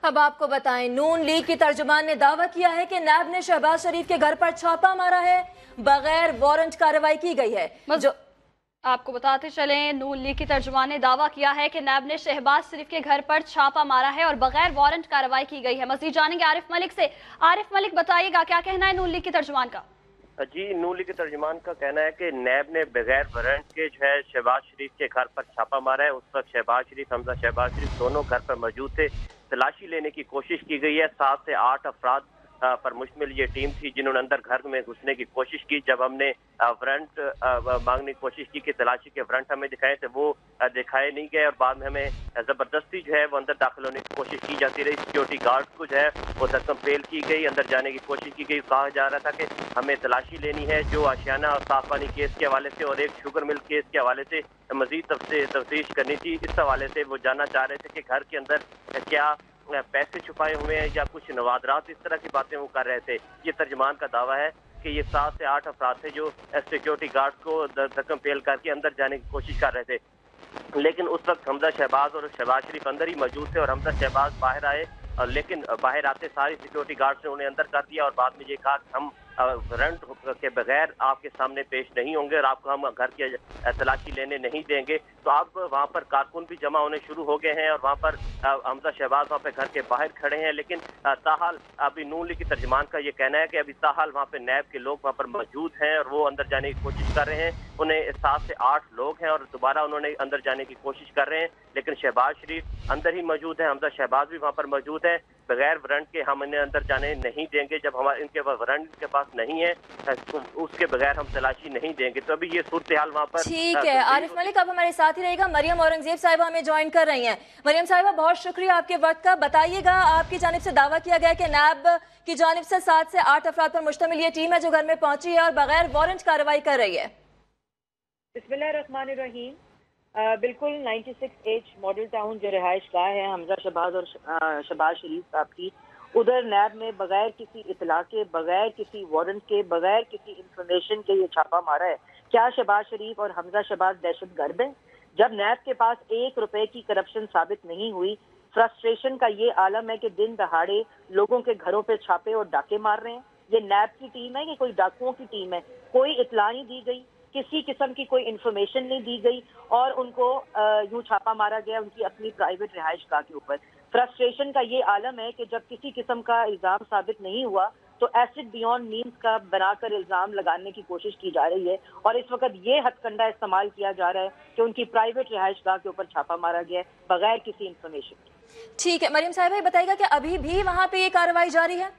अब आपको बताएं, नून लीग की तर्जुमान ने दावा किया है कि नैब ने शहबाज शरीफ के घर पर छापा मारा है, बगैर वारंट कार्रवाई की गई है। जो आपको बताते चलें, नून लीग की तर्जुमान ने दावा किया है कि नैब ने शहबाज शरीफ के घर पर छापा मारा है और बगैर वारंट कार्रवाई की गई है। मजीद जानेंगे आरिफ मलिक से। आरिफ मलिक, बताइएगा क्या कहना है नून लीग की तर्जुमान का? जी, नून लीग के तर्जुमान का कहना है कि नैब ने बगैर वारंट के जो है शहबाज शरीफ के घर पर छापा मारा है। उस वक्त शहबाज शरीफ, हमजा शहबाज शरीफ दोनों घर पर मौजूद थे। तलाशी लेने की कोशिश की गई है। 7 से 8 अफराद पर मुश्तमिल ये टीम थी जिन्होंने अंदर घर में घुसने की कोशिश की। जब हमने वारंट मांगने की कोशिश की कि तलाशी के वारंट हमें दिखाए, तो वो दिखाए नहीं गए और बाद में हमें जबरदस्ती जो है वो अंदर दाखिल होने की कोशिश की जाती रही। सिक्योरिटी गार्ड को जो है वो धक्कम पेल की गई, अंदर जाने की कोशिश की गई। कहा जा रहा था कि हमें तलाशी लेनी है। जो आशियाना और साफ पानी केस के हवाले से और एक शुगर मिल केस के हवाले से मजीद तफ्तीश करनी थी। इस हवाले से वो जानना चाह रहे थे कि घर के अंदर क्या पैसे छुपाए हुए हैं या कुछ नवादरात, इस तरह की बातें वो कर रहे थे। ये तर्जुमान का दावा है कि ये 7 से 8 अफराद थे जो सिक्योरिटी गार्ड को धक्कम पेल करके अंदर जाने की कोशिश कर रहे थे। लेकिन उस वक्त हमजा शहबाज और शहबाज शरीफ अंदर ही मौजूद थे और हमजा शहबाज बाहर आए, लेकिन बाहर आते सारी सिक्योरिटी गार्ड्स ने उन्हें अंदर कर दिया और बाद में ये कहा कि हम वारंट के बगैर आपके सामने पेश नहीं होंगे और आपको हम घर की तलाशी लेने नहीं देंगे। तो अब वहाँ पर कारकुन भी जमा होने शुरू हो गए हैं और वहाँ पर हमजा शहबाज वहाँ पे घर के बाहर खड़े हैं। लेकिन ताहाल अभी नून लीग की तर्जुमान का ये कहना है कि अभी ताहाल वहाँ पे नैब के लोग वहाँ पर मौजूद हैं और वो अंदर जाने की कोशिश कर रहे हैं। उन्हें 7 से 8 लोग हैं और दोबारा उन्होंने अंदर जाने की कोशिश कर रहे हैं, लेकिन शहबाज शरीफ अंदर ही मौजूद है। हमजा शहबाज भी वहाँ पर मौजूद है। बगैर वारंट के हम इन्हें अंदर जाने नहीं देंगे। जब हमारे इनके वारंट के पास नहीं है तो उसके बगैर हम तलाशी नहीं देंगे। तो अभी ये सूरत हाल वहाँ पर ठीक है। आरिफ मलिक अब हमारे साथ ही रहेगा। मरियम औरंगजेब साहिबा हमें ज्वाइन कर रही हैं। मरियम साहिबा, बहुत शुक्रिया आपके वक्त का। बताइएगा, आपकी जानिब से दावा किया गया कि नैब की जानिब से 7 से 8 अफराद पर मुश्तमिल ये टीम है जो घर में पहुंची है और बगैर वारंट कार्रवाई कर रही है। बिस्मिल्लाहिर्रहमानिर्रहीम। बिल्कुल 96H मॉडल टाउन जो रिहाइश गाह है हमजा शहबाज और शहबाज शरीफ साहब की, उधर नैब ने बगैर किसी इतला के, बगैर किसी वारंट के, बगैर किसी इंफॉर्मेशन के ये छापा मारा है। क्या शहबाज शरीफ और हमजा शहबाज दहशत गर्द हैं? जब नैब के पास 1 रुपए की करप्शन साबित नहीं हुई, फ्रस्ट्रेशन का ये आलम है कि दिन दहाड़े लोगों के घरों पे छापे और डाके मार रहे हैं। ये नैब की टीम है कि कोई डाकुओं की टीम है? कोई इतला नहीं दी गई, किसी किस्म की कोई इन्फॉर्मेशन नहीं दी गई और उनको यूं छापा मारा गया उनकी अपनी प्राइवेट रिहाइश गाह के ऊपर। फ्रस्ट्रेशन का ये आलम है कि जब किसी किस्म का इल्जाम साबित नहीं हुआ तो एसिड बियॉन्ड मीन्स का बनाकर इल्जाम लगाने की कोशिश की जा रही है और इस वक्त ये हथकंडा इस्तेमाल किया जा रहा है कि उनकी प्राइवेट रिहाइश गाह के ऊपर छापा मारा गया है बगैर किसी इन्फॉर्मेशन के। ठीक है। मरियम साहिबा, बताइएगा कि अभी भी वहाँ पे ये कार्रवाई जारी है?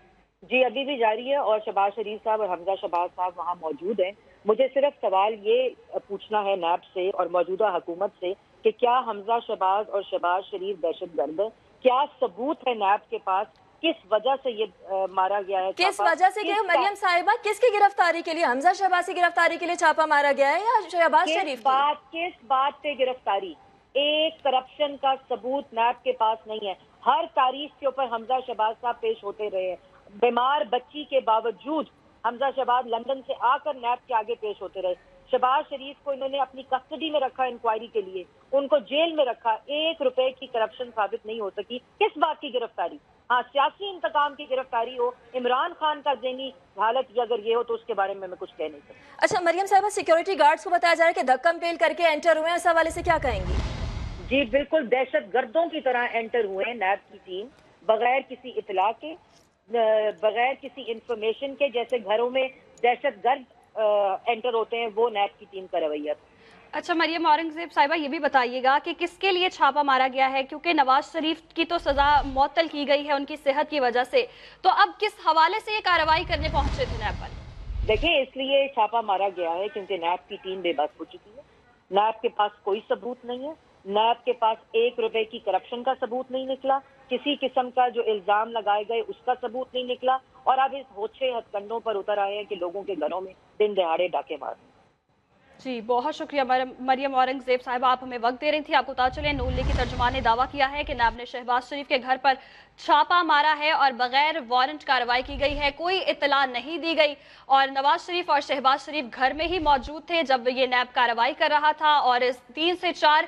जी, अभी भी जारी है और शहबाज शरीफ साहब और हमजा शहबाज साहब वहाँ मौजूद हैं। मुझे सिर्फ सवाल ये पूछना है नैब से और मौजूदा हुकूमत से कि क्या हमजा शहबाज और शहबाज शरीफ दहशत गर्द है? क्या सबूत है नैब के पास किस वजह से ये मारा गया है? किस वजह से गया मरियम साहिबा? किसकी गिरफ्तारी के लिए? हमजा शहबाज की गिरफ्तारी के लिए छापा मारा गया है या शहबाज शरीफ की? किस बात पे गिरफ्तारी? एक करप्शन का सबूत नैब के पास नहीं है। हर तारीख के ऊपर हमजा शहबाज साहब पेश होते रहे हैं। बीमार बच्ची के बावजूद हमजा शहबाज लंदन से आकर नैब के आगे पेश होते रहे। शहबाज शरीफ को इन्होंने अपनी कस्टडी में रखा इंक्वायरी के लिए, उनको जेल में रखा। 1 रुपए की करप्शन साबित नहीं हो सकी। किस बात की गिरफ्तारी? हाँ, सियासी इंतकाम की गिरफ्तारी हो, इमरान खान का ज़हनी हालत अगर ये हो तो उसके बारे में मैं कुछ कह नहीं सकती। अच्छा मरियम साहिबा, सिक्योरिटी गार्ड्स को बताया जा रहा है कि धक्कम पेल करके एंटर हुए हैं, इस हवाले से क्या कहेंगी? जी बिल्कुल, दहशत गर्दों की तरह एंटर हुए हैं नैब की टीम, बगैर किसी इतला के, बगैर किसी इंफॉर्मेशन के। जैसे घरों में दहशत गर्द एंटर होते हैं, वो नैब की टीम का रवैया था। अच्छा मरियम औरंगजेब साहिबा, ये भी बताइएगा कि किसके लिए छापा मारा गया है, क्योंकि नवाज शरीफ की तो सजा मुअत्तल की गई है उनकी सेहत की वजह से, तो अब किस हवाले से ये कार्रवाई करने पहुंचे थे नैब वाले? देखिए, इसलिए छापा मारा गया है क्योंकि नैब की टीम बेबस हो चुकी है। नैब के पास कोई सबूत नहीं है। नैब के पास 1 रुपए की करप्शन का सबूत नहीं निकला, किसी किस्म का जो इल्जाम लगाए गए उसका सबूत नहीं निकला और अब इस होछे हथकंडों पर उतर आए हैं कि लोगों के घरों में दिन दहाड़े डाके मार। जी बहुत शुक्रिया मरियम औरंगजेब साहिबा, आप हमें वक्त दे रही थी। आपको पता चले नून लीग की तर्जुमान ने दावा किया है कि नैब ने शहबाज शरीफ के घर पर छापा मारा है और बगैर वारंट कार्रवाई की गई है, कोई इत्तला नहीं दी गई और नवाज शरीफ और शहबाज शरीफ घर में ही मौजूद थे जब ये नैब कार्रवाई कर रहा था। और 3 से 4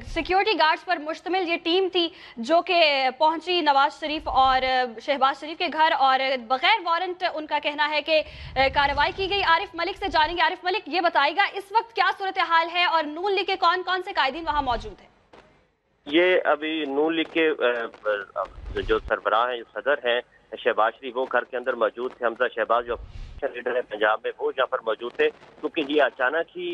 सिक्योरिटी गार्ड्स पर मुश्तमिल ये टीम थी जो कि पहुंची नवाज शरीफ और शहबाज शरीफ के घर और बगैर वारंट उनका कहना है कि कार्रवाई की गई। आरिफ मलिक से जानेंगे। आरिफ मलिक, ये बताएगा इस वक्त क्या सूरत हाल है और नून लीग के कौन कौन से कायदीन वहां मौजूद है? ये अभी नून लीग के जो सरबराह हैं, जो सदर हैं शहबाज शरीफ, वो घर के अंदर मौजूद थे। हमजा शहबाज जो लीडर है पंजाब में, वो यहाँ पर मौजूद थे क्योंकि ये अचानक ही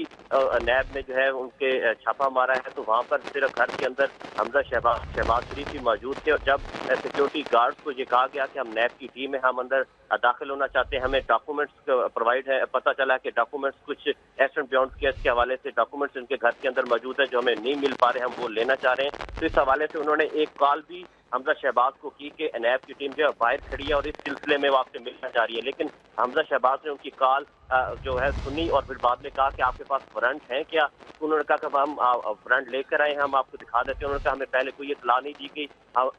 नैब ने जो है उनके छापा मारा है। तो वहाँ पर सिर्फ घर के अंदर हमजा शहबाज शरीफ ही मौजूद थे और जब सिक्योरिटी गार्ड्स को ये कहा गया कि हम नैब की टीम है, हम अंदर दाखिल होना चाहते हैं, हमें डॉक्यूमेंट्स प्रोवाइड है, पता चला कि डॉक्यूमेंट्स कुछ एस्टेंट बियॉन्ड केस के हवाले से डॉक्यूमेंट्स उनके घर के अंदर मौजूद है जो हमें नहीं मिल पा रहे, हम वो लेना चाह रहे हैं। तो इस हवाले से उन्होंने एक कॉल भी हमजा शहबाज को की कि नैब की टीम जो है बाहर खड़ी है और इस सिलसिले में वो आपसे मिलना चाह रही है। लेकिन हमजा शहबाज ने उनकी कॉल जो है सुनी और फिर बाद में कहा कि आपके पास वारंट है क्या? उन्होंने कहा कि हम वारंट लेकर आए हैं, हम आपको दिखा देते हैं। उन्होंने कहा हमें पहले कोई इत्तला नहीं दी गई।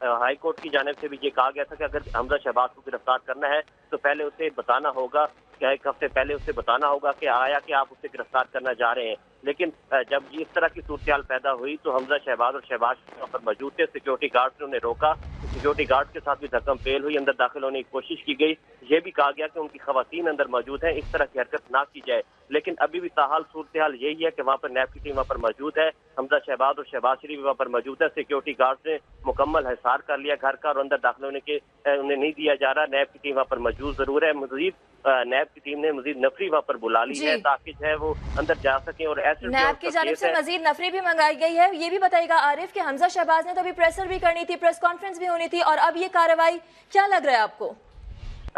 हाई कोर्ट की जानिब से भी ये कहा गया था कि अगर हमजा शहबाज को गिरफ्तार करना है तो पहले उसे बताना होगा, क्या एक हफ्ते पहले उसे बताना होगा कि आया कि आप उसे गिरफ्तार करना जा रहे हैं। लेकिन जब इस तरह की सूरत पैदा हुई तो हमजा शहबाज और शहबाज वहाँ पर मौजूद थे। सिक्योरिटी गार्ड्स ने उन्हें रोका, सिक्योरिटी गार्ड्स के साथ भी धक्कम पेल हुई, अंदर दाखिल होने की कोशिश की गई। ये भी कहा गया कि उनकी खवातीन अंदर मौजूद हैं, इस तरह की हरकत ना की जाए। लेकिन अभी भी ताहाल सूरत हाल यही है कि वहाँ पर नैब की टीम वहाँ पर मौजूद है, हमजा शहबाज और शहबाज शरीफ वहाँ पर मौजूद है। सिक्योरिटी गार्ड्स ने मुकम्मल हिसार कर लिया घर का और अंदर दाखिल होने के उन्हें नहीं दिया जा रहा। नैब की टीम वहाँ पर मौजूद जरूर है। मजीद नैब की टीम ने मजीद नफरी वहाँ पर बुला ली है ताकि जो है वो अंदर जा सके और ऐसे नैब की जानिब से मजीद नफरी भी मंगाई गई है। ये भी बताइएगा आरिफ कि हमजा शहबाज ने तो अभी प्रेसर भी करनी थी, प्रेस कॉन्फ्रेंस भी होनी थी और अब ये कार्रवाई क्या लग रहा है आपको?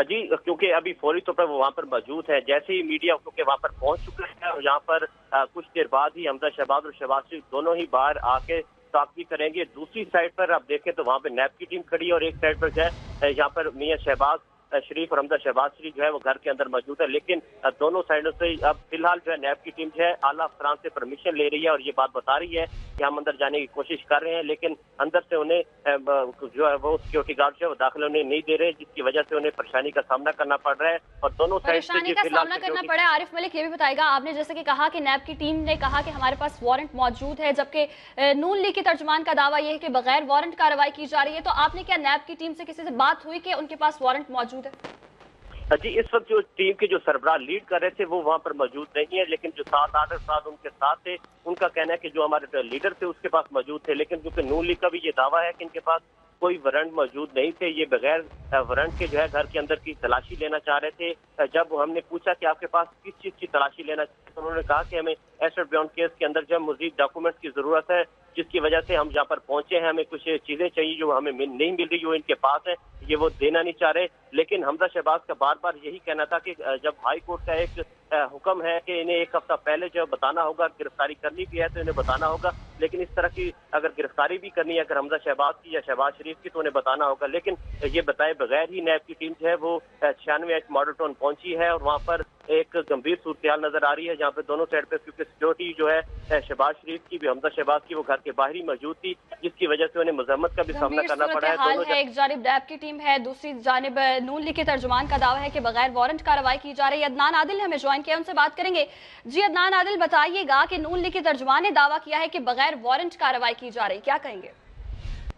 जी क्योंकि अभी फौरी तौर पर वो वहाँ पर मौजूद है, जैसे ही मीडिया क्योंकि वहाँ पर पहुँच चुका है और यहाँ पर कुछ देर बाद ही हमजा शहबाज और शहबाज शरीफ दोनों ही बाहर आके टॉक भी करेंगे। दूसरी साइड पर आप देखें तो वहाँ पे नैब की टीम खड़ी है और एक साइड पर जो है यहाँ पर मियां शहबाज शरीफ और हमजा शहबाज शरीफ जो है वो घर के अंदर मौजूद है। लेकिन दोनों साइडों से अब फिलहाल जो है नैब की टीम जो है आला अफसरान से परमिशन ले रही है और ये बात बता रही है कि हम अंदर जाने की कोशिश कर रहे हैं, लेकिन अंदर से उन्हें जो है वो सिक्योरिटी गार्ड जो है वो दाखिल होने नहीं दे रहे, जिसकी वजह से उन्हें परेशानी का सामना करना पड़ रहा है और दोनों साइड से सामना करना पड़ा है। आरिफ मलिक, ये भी बताएगा, आपने जैसे कि कहा कि नैब की टीम ने कहा कि हमारे पास वारंट मौजूद है, जबकि नून लीग के तर्जुमान का दावा यह है कि बगैर वारंट कार्रवाई की जा रही है। तो आपने क्या नैब की टीम से किसी से बात हुई कि उनके पास वारंट मौजूद है? जी इस वक्त जो टीम के जो सरबराह लीड कर रहे थे वो वहाँ पर मौजूद नहीं है, लेकिन जो 7-8 अफराद उनके साथ थे उनका कहना है कि जो हमारे लीडर थे उसके पास मौजूद थे। लेकिन क्योंकि नून लीग का भी ये दावा है कि इनके पास कोई वारंट मौजूद नहीं थे, ये बगैर वारंट के जो है घर के अंदर की तलाशी लेना चाह रहे थे। जब हमने पूछा कि आपके पास किस चीज़ की तलाशी लेना चाहिए तो उन्होंने कहा कि हमें एसेट बियॉन्ड केस के अंदर जो मजीद डॉक्यूमेंट्स की जरूरत है, जिसकी वजह से हम यहाँ पर पहुंचे हैं, हमें कुछ चीजें चाहिए जो हमें नहीं मिल रही, जो इनके पास है ये वो देना नहीं चाह रहे। लेकिन हमजा शहबाज का बार बार यही कहना था कि जब हाई कोर्ट का एक हुक्म है कि इन्हें एक हफ्ता पहले जो बताना होगा, गिरफ्तारी करनी भी है तो इन्हें बताना होगा, लेकिन इस तरह की अगर गिरफ्तारी भी करनी है अगर हमजा शहबाज की या शहबाज शरीफ की तो उन्हें बताना होगा। लेकिन ये बताए बगैर ही नैब की टीम जो है वो 96 मॉडल टाउन पहुंची है और वहाँ पर एक गंभीर सूरत नजर आ रही है जहाँ पे दोनों साइड पे क्योंकि सिक्योरिटी जो है शहबाज शरीफ की भी हमजा शहबाज की वो घर के बाहर ही मौजूद थी, जिसकी वजह से उन्हें मजम्मत का भी सामना करना पड़ा है। दोनों एक जानिब नैब की टीम है, दूसरी जानिब नून लीग के तर्जुमान का दावा है कि बगैर वारंट कार्रवाई की जा रही है। अदनान आदिल ने हमें ज्वाइन किया, उनसे बात करेंगे। जी अदनान आदिल, बताइएगा कि नून लीग के तर्जुमान ने दावा किया है कि बगैर वारंट कार्रवाई की जा रही, क्या कहेंगे?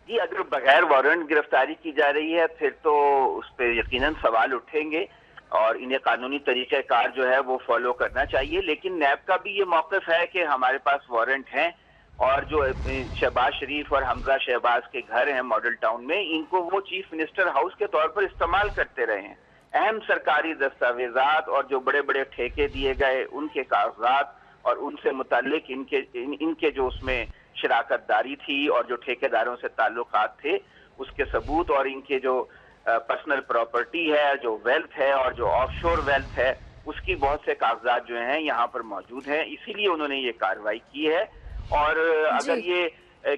जी अगर बगैर वारंट गिरफ्तारी की जा रही है फिर तो उस पर यकीनन सवाल उठेंगे और इन्हें कानूनी तरीक़ेकार जो है वो फॉलो करना चाहिए। लेकिन नैब का भी ये मौक़िफ़ है कि हमारे पास वारंट हैं और जो शहबाज शरीफ और हमजा शहबाज के घर हैं मॉडल टाउन में, इनको वो चीफ मिनिस्टर हाउस के तौर पर इस्तेमाल करते रहे हैं। अहम सरकारी दस्तावेजात और जो बड़े बड़े ठेके दिए गए उनके कागजात और उनसे मुताल्लिक इनके जो उसमें शराकतदारी थी और जो ठेकेदारों से ताल्लुकात थे उसके सबूत और इनके जो पर्सनल प्रॉपर्टी है, जो वेल्थ है और जो ऑफशोर वेल्थ है, उसकी बहुत से कागजात जो हैं यहाँ पर मौजूद हैं। इसीलिए उन्होंने ये कार्रवाई की है। और अगर ये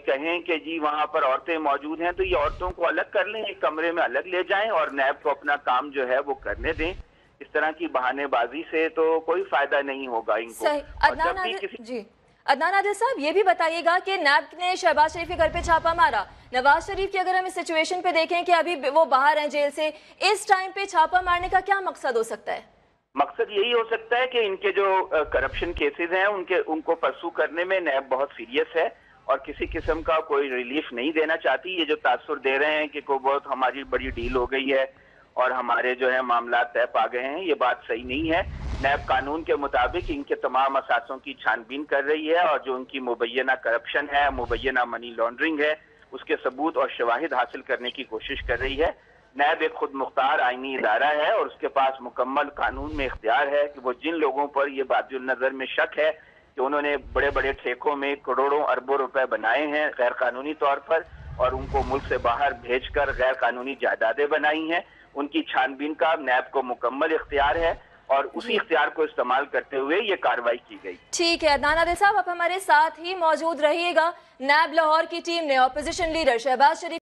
कहें कि जी वहाँ पर औरतें मौजूद हैं तो ये औरतों को अलग कर लें, एक कमरे में अलग ले जाएं और नैब को अपना काम जो है वो करने दें। इस तरह की बहानेबाजी से तो कोई फायदा नहीं होगा इनको। सही। अदनान आदिल साहब, ये भी बताइएगा कि नैब ने शहबाज शरीफ के घर पे छापा मारा, नवाज शरीफ की अगर हम इस सिचुएशन पे देखें कि अभी वो बाहर हैं जेल से, इस टाइम पे छापा मारने का क्या मकसद हो सकता है? मकसद यही हो सकता है कि इनके जो करप्शन केसेस हैं उनको परसू करने में नैब बहुत सीरियस है और किसी किस्म का कोई रिलीफ नहीं देना चाहती। ये जो तासुर दे रहे हैं कि कोई बहुत हमारी बड़ी डील हो गई है और हमारे जो है मामला तय पा गए हैं, ये बात सही नहीं है। नैब कानून के मुताबिक इनके तमाम असासों की छानबीन कर रही है और जो उनकी मुबैना करप्शन है, मुबैना मनी लॉन्ड्रिंग है, उसके सबूत और शवाहिद हासिल करने की कोशिश कर रही है। नैब एक खुद मुख्तार आईनी इदारा है और उसके पास मुकम्मल कानून में इख्तियार है कि वो जिन लोगों पर ये बात नजर में शक है कि उन्होंने बड़े बड़े ठेकों में करोड़ों अरबों रुपए बनाए हैं गैर कानूनी तौर पर और उनको मुल्क से बाहर भेजकर गैर कानूनी जायदादें बनाई हैं, उनकी छानबीन का नैब को मुकम्मल इख्तियार है और उसी इख्तियार को इस्तेमाल करते हुए ये कार्रवाई की गई। ठीक है अदनान आदिल साहब, आप हमारे साथ ही मौजूद रहिएगा। नैब लाहौर की टीम ने ऑपोजिशन लीडर शहबाज शरीफ